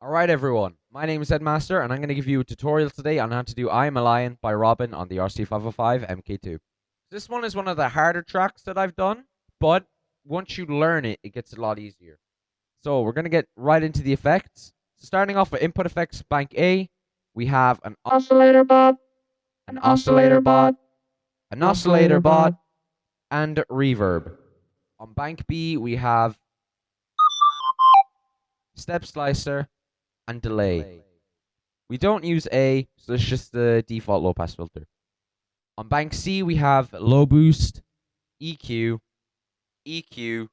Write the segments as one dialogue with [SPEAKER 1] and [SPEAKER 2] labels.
[SPEAKER 1] Alright everyone, my name is Headmaster and I'm going to give you a tutorial today on how to do I Am a Lion by Robin on the Rc505 MK2. This one is one of the harder tracks that I've done, but once you learn it, it gets a lot easier. So we're going to get right into the effects. So starting off with input effects bank A, we have an oscillator bot, an oscillator bot, an oscillator bot, and reverb. On bank B, we have step slicer and delay. We don't use A, so it's just the default low pass filter. On bank C, we have low boost, EQ, EQ,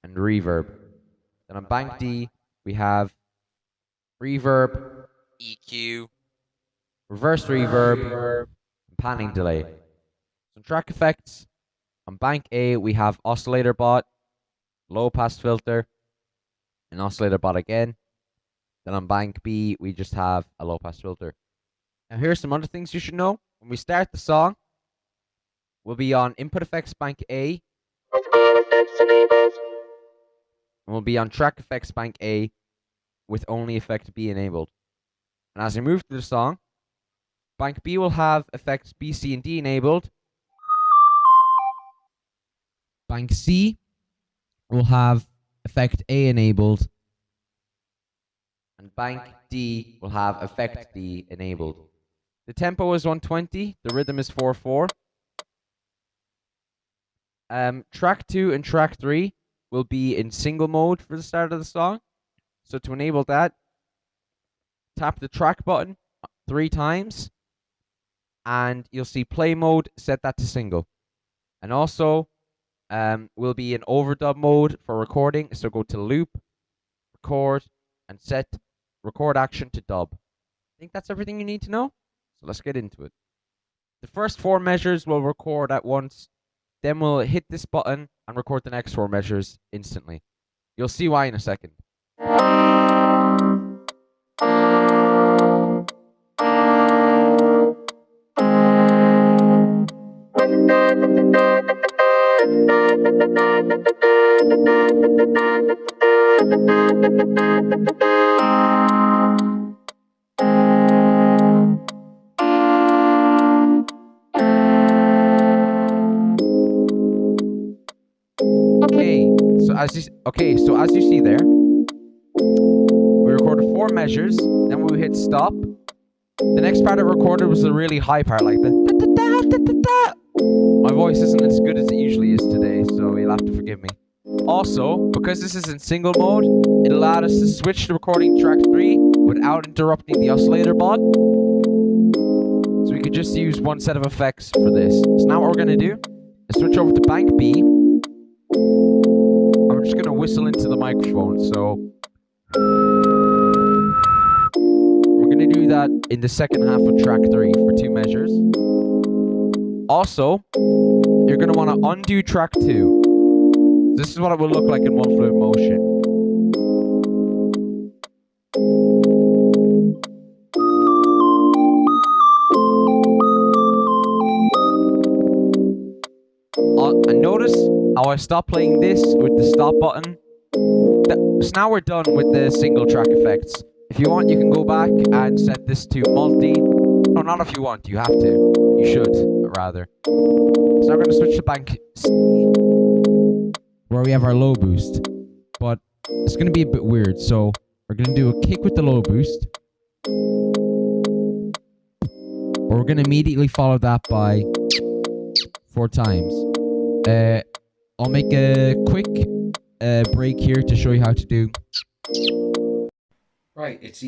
[SPEAKER 1] and reverb. Then on bank D, we have reverb, EQ, reverse reverb, and panning delay. Some track effects. On bank A, we have oscillator bot, low pass filter, an oscillator bot again. Then on bank B, we just have a low pass filter. Now here's some other things you should know. When we start the song, we'll be on input effects bank A. And we'll be on track effects bank A with only effect B enabled. And as we move through the song, bank B will have effects B, C, and D enabled. Bank C will have effect A enabled. And bank D will have effect D enabled. The tempo is 120, the rhythm is 4/4. Track 2 and track 3 will be in single mode for the start of the song. So to enable that, tap the track button 3 times, and you'll see play mode, set that to single. And also, will be in overdub mode for recording, so go to loop, record, and set record action to dub. I think that's everything you need to know, so let's get into it. The first 4 measures will record at once, then we'll hit this button and record the next 4 measures instantly. You'll see why in a second. So as you see there, we recorded 4 measures, then we hit stop. The next part I recorded was the really high part, like the da-da-da-da-da-da. My voice isn't as good as it usually is today, so you'll have to forgive me. Also, because this is in single mode, it allowed us to switch to recording track 3 without interrupting the oscillator bot. So we could just use one set of effects for this. So now what we're going to do is switch over to bank B. I'm just going to whistle into the microphone, so we're going to do that in the second half of track 3 for 2 measures. Also, you're going to want to undo track 2. This is what it will look like in one fluid motion. And notice how I stopped playing this with the stop button. So now we're done with the single track effects. If you want, you can go back and set this to multi. No, not if you want, you have to. You should, rather. So now we're going to switch to bank C, where we have our low boost. But it's going to be a bit weird, so we're going to do a kick with the low boost. But we're going to immediately follow that by 4 times. I'll make a quick break here to show you how to do. Right, it's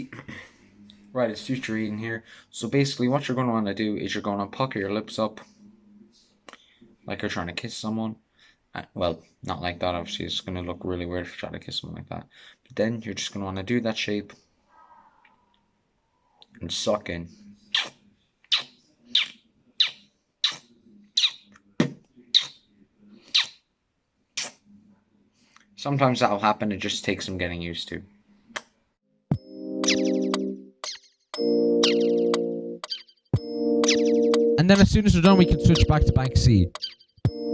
[SPEAKER 1] future reading here. So basically what you're going to want to do is you're going to pucker your lips up like you're trying to kiss someone. Well, not like that, obviously. It's going to look really weird if you try to kiss someone like that. But then you're just going to want to do that shape and suck in. Sometimes that'll happen, it just takes some getting used to. And then as soon as we're done, we can switch back to bank C.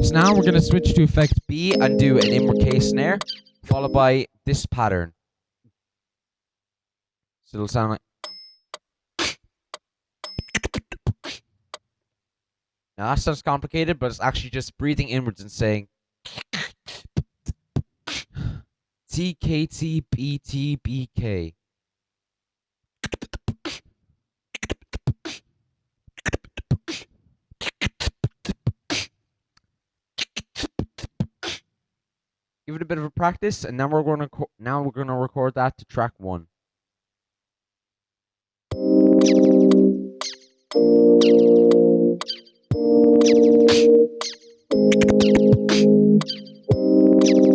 [SPEAKER 1] So now we're going to switch to effect B and do an inward K snare, followed by this pattern. So it'll sound like. Now that sounds complicated, but it's actually just breathing inwards and saying TKTBTBK. Give it a bit of a practice, and now we're gonna record that to track 1.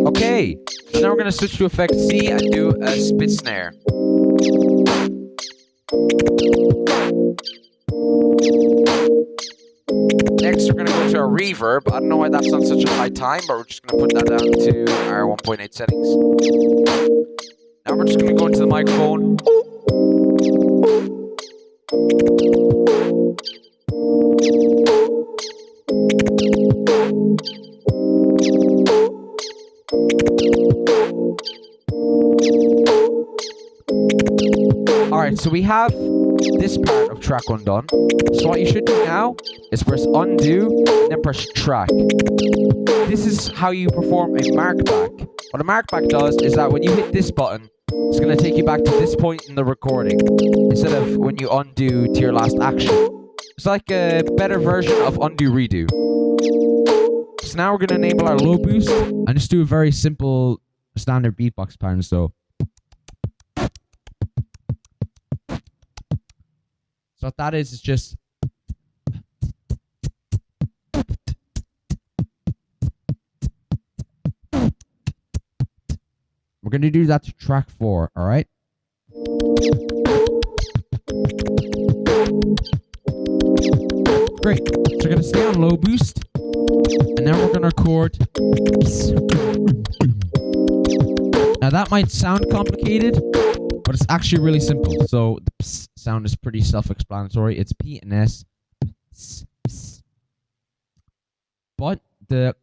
[SPEAKER 1] Okay, so now we're gonna switch to effect C and do a spit snare. Next, we're gonna go to our reverb. I don't know why that's on such a high time, but we're just gonna put that down to our 1.8 settings. Now we're just gonna go into the microphone. Alright, so we have this part of track 1 done. So what you should do now is press undo and then press track. This is how you perform a mark back. What a mark back does is that when you hit this button, it's going to take you back to this point in the recording instead of when you undo to your last action. It's like a better version of undo redo. So now we're going to enable our low boost and just do a very simple standard beatbox pattern. So what that is just we're going to do that to track 4, all right? Great. So we're going to stay on low boost, and then we're going to record. Now that might sound complicated, but it's actually really simple. So the ps sound is pretty self-explanatory. It's P and S. Ps, ps. But the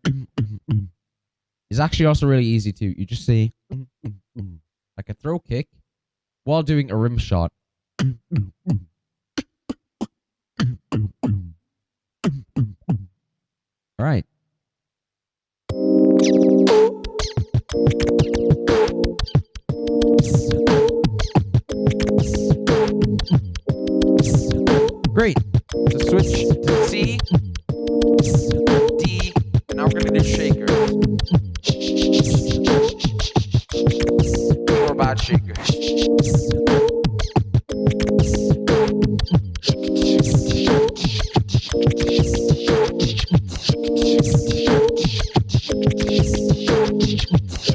[SPEAKER 1] is actually also really easy too. You just say like a throw kick while doing a rim shot. All right. Great. So switch to C, D, and now we're going to do shakers. More bad shakers.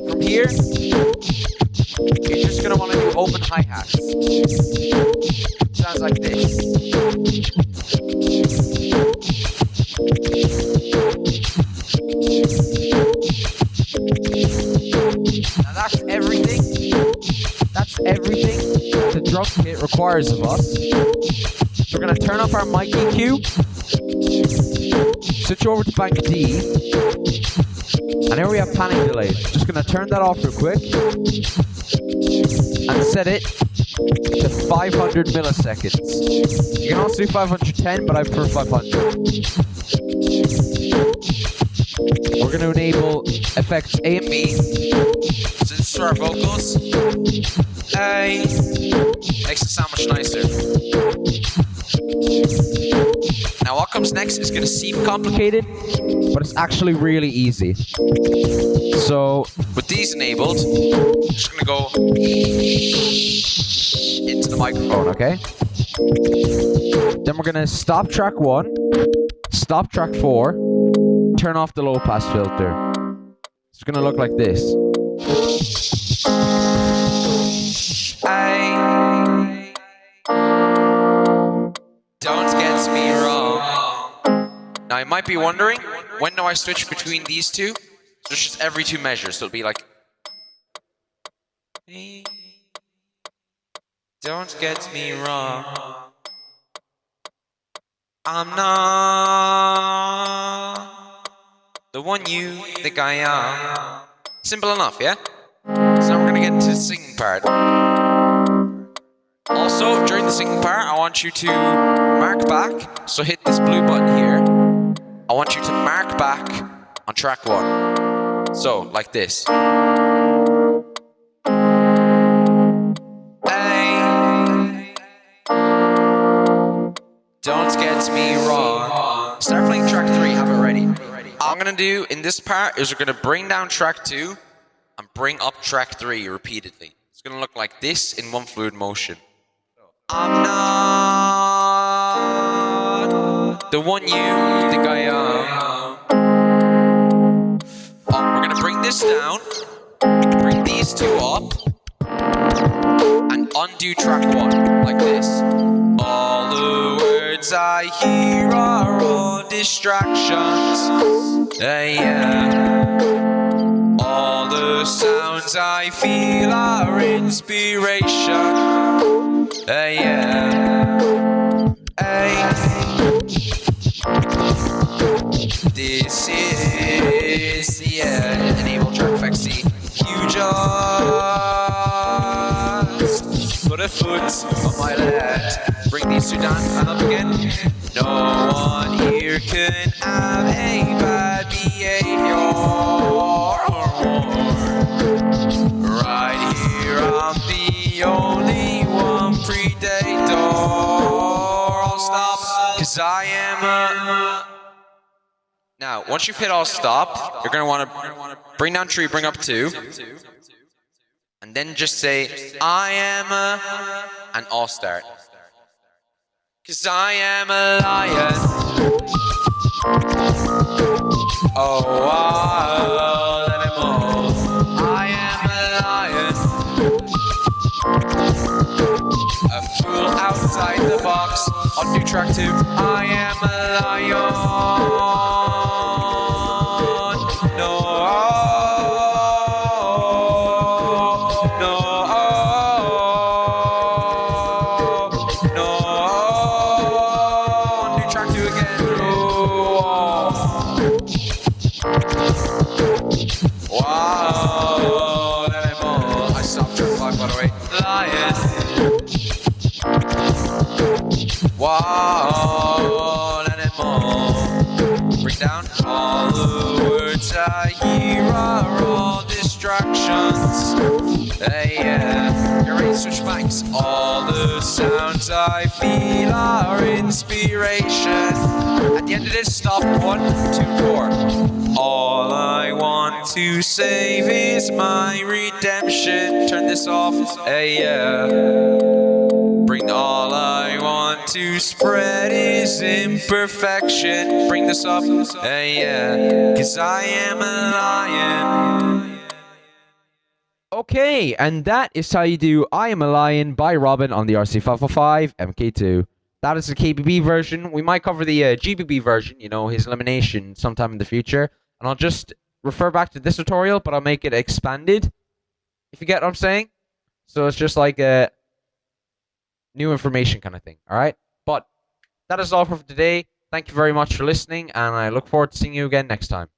[SPEAKER 1] From here, you're just going to want to do open hi-hats. Sounds like this. Now that's everything. That's everything that the drum kit requires of us. So we're going to turn off our mic EQ, switch over to bank D, and here we have panning delays. Just going to turn that off real quick and set it to 500 milliseconds. You can also do 510, but I prefer 500. We're going to enable effects A and B. So this is for our vocals. A makes it sound much nicer. Now what comes next is going to seem complicated, but it's actually really easy. So with these enabled, I'm just going to go into the microphone, okay? Then we're going to stop track 1, stop track 4, turn off the low pass filter. It's going to look like this. Don't get me wrong. Now you might be wondering, when do I switch between these two? So it's just every 2 measures. So it'll be like, don't get me wrong, I'm not the one you think I am. Simple enough, yeah? So now we're gonna get into the singing part. during the singing part, I want you to mark back. So hit this blue button here. I want you to mark back on track 1. So, like this. Hey, don't get me wrong. Start playing track 3, have it ready. All I'm gonna do in this part is we're gonna bring down track 2 and bring up track 3 repeatedly. It's gonna look like this in one fluid motion. I'm not the one you think I am. We're gonna bring this down. We can bring these 2 up and undo track 1 like this. All the words I hear are all distractions. Yeah. All the sounds I feel are inspiration. Yeah. Hey. This is the enable track effect C. You just put a foot on my left. Bring these 2 down and up again. No one here can have a bad behavior. Right here, I'm the only one predator. I'll stop, cause I am a... Now, once you've hit all stop, you're gonna wanna bring down tree, bring up 2. And then just say, I am a... and all start. Cause I am a lion. Oh, wild animal. I am a lion. A fool outside the box. On new track 2. I am a lion. No. Wow, animal. I stopped track 5 by the way. Lion. Wow, animal. Bring down all the words I hear are all distractions. Hey, yeah. You're ready to switch backs. All the sounds I feel are inspiration. At the end of this, stop 1, 2, 4. All I want to save is my redemption. Turn this off. Hey, yeah. Bring all I want to spread is imperfection. Bring this up. Hey, yeah. Cause I am a lion. Okay, and that is how you do I Am a Lion by Robin on the Rc505 MK2. That is the KBB version. We might cover the GBB version, you know, his elimination sometime in the future. And I'll just refer back to this tutorial, but I'll make it expanded, if you get what I'm saying. So it's just like a new information kind of thing, all right? But that is all for today. Thank you very much for listening, and I look forward to seeing you again next time.